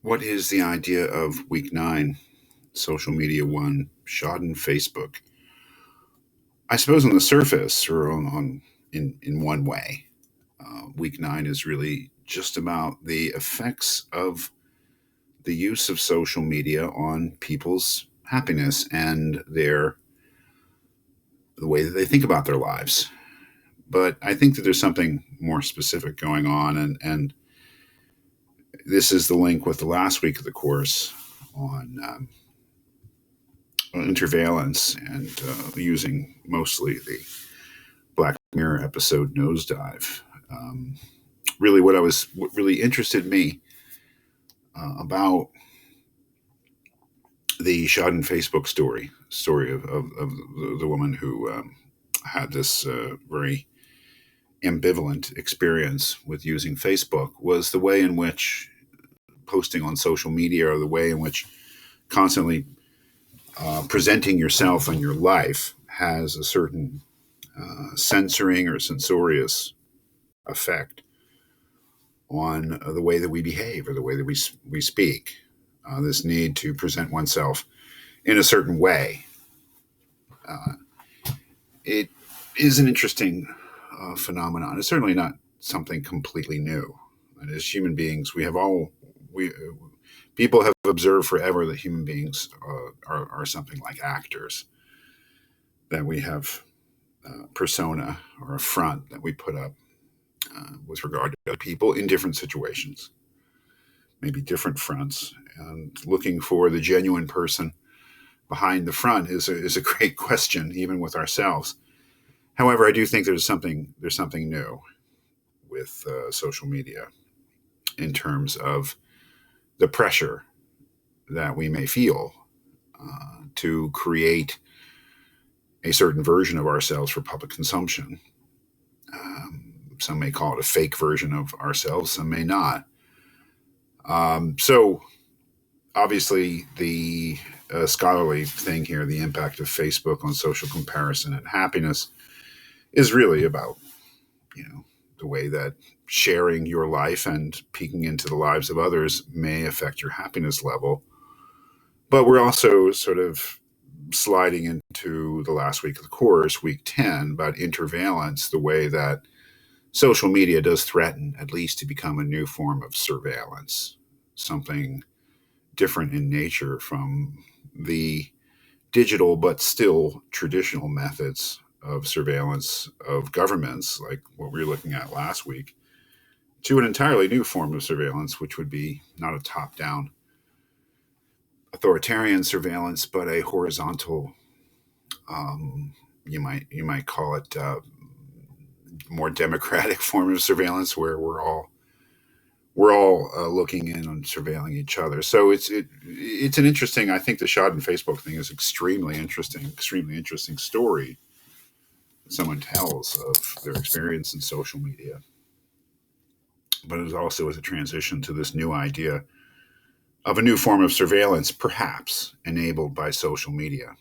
What is the idea of week 9, social media 1, shodden Facebook? I suppose on the surface, or in one way, week 9 is really just about the effects of the use of social media on people's happiness and the way that they think about their lives. But I think that there's something more specific going on, and this is the link with the last week of the course on intervalence and using mostly the Black Mirror episode Nosedive. Um, what really interested me about the Shodden Facebook story of the woman who had this very ambivalent experience with using Facebook was the way in which posting on social media, or the way in which constantly presenting yourself and your life has a certain censoring or censorious effect on the way that we behave or the way that we speak. This need to present oneself in a certain way. Uh, it is an interesting phenomenon. It's certainly not something completely new. And as human beings, we people have observed forever that human beings are something like actors. That we have persona or a front that we put up with regard to other people in different situations, maybe different fronts, and looking for the genuine person behind the front is a great question, even with ourselves. However, I do think there's something new with social media in terms of the pressure that we may feel to create a certain version of ourselves for public consumption. Some may call it a fake version of ourselves, some may not. So, obviously, the scholarly thing here, the impact of Facebook on social comparison and happiness, is really about the way that sharing your life and peeking into the lives of others may affect your happiness level. But we're also sort of sliding into the last week of the course, week 10, about intervalence, the way that social media does threaten at least to become a new form of surveillance, something different in nature from the digital but still traditional methods of surveillance of governments, like what we were looking at last week, to an entirely new form of surveillance, which would be not a top down authoritarian surveillance, but a horizontal, you might call it more democratic form of surveillance, where we're all looking in and surveilling each other. So it's an interesting. I think the Shodden Facebook thing is extremely interesting story that someone tells of their experience in social media. But it also is a transition to this new idea of a new form of surveillance, perhaps enabled by social media.